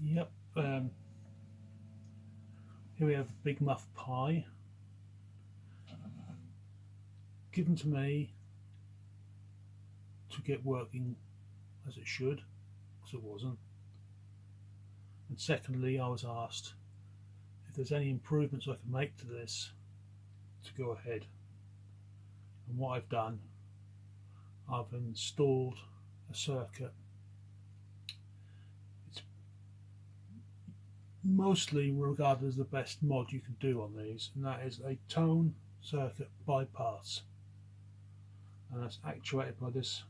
Yep, here we have a big Muff Pi given to me to get working as it should, because it wasn't. And secondly, I was asked if there's any improvements I can make to this to go ahead. And what I've done, I've installed a circuit. It's mostly regarded as the best mod you can do on these, and that is a tone circuit bypass, and that's actuated by this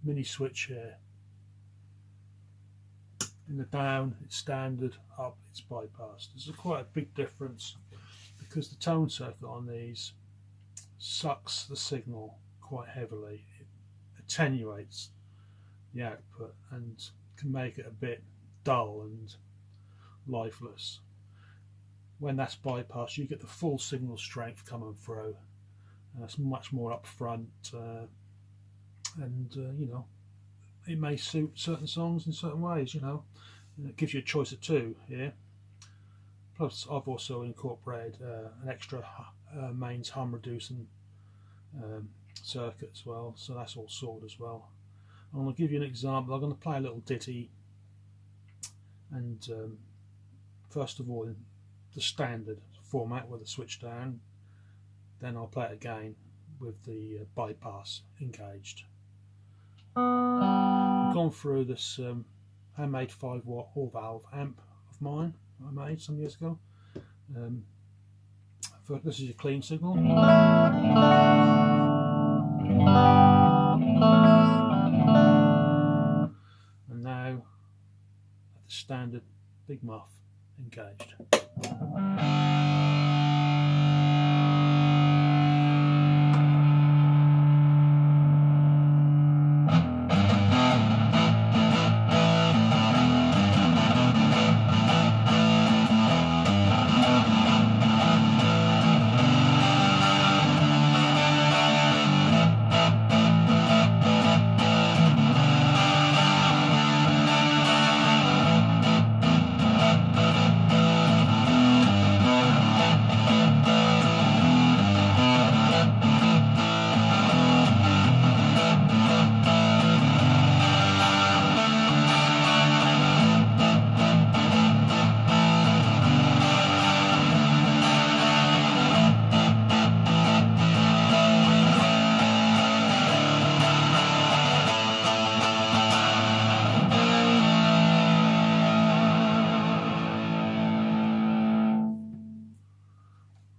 mini switch here. In the down it's standard, up it's bypassed. There's quite a big difference because the tone circuit on these sucks the signal quite heavily. It attenuates the output and can make it a bit dull and lifeless. When that's bypassed, you get the full signal strength coming through, and it's much more upfront, and you know, it may suit certain songs in certain ways, you know, and it gives you a choice of two here. Plus I've also incorporated an extra mains hum reducing circuit as well, so that's all sorted as well. I'm going to give you an example. I'm going to play a little ditty, and first of all in the standard format with the switch down, then I'll play it again with the bypass engaged. I've gone through this handmade 5-watt all valve amp of mine I made some years ago. This is your clean signal. And now at the standard big muff engaged.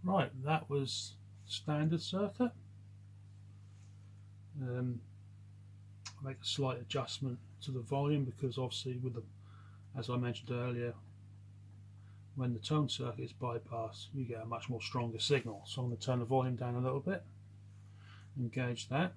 Right, that was standard circuit. I'll make a slight adjustment to the volume because obviously with the, as I mentioned earlier, when the tone circuit is bypassed you get a much more stronger signal. So I'm going to turn the volume down a little bit, engage that.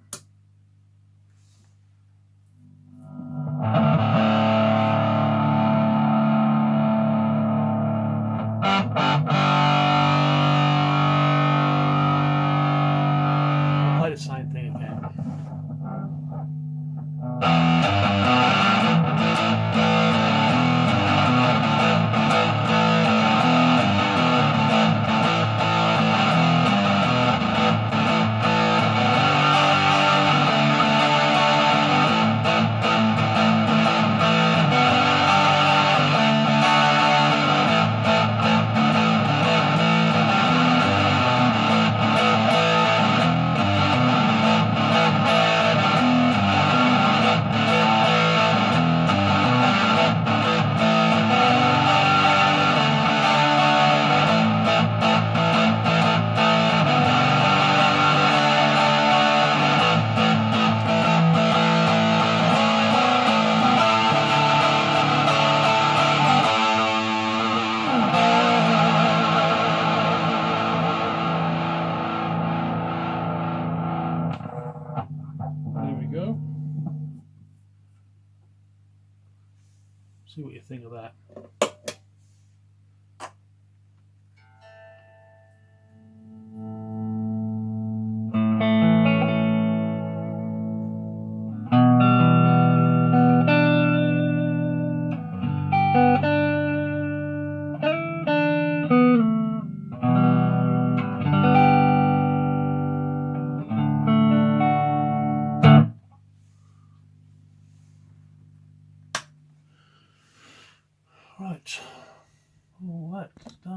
The same thing again. See what you think of that. Right, all that's done.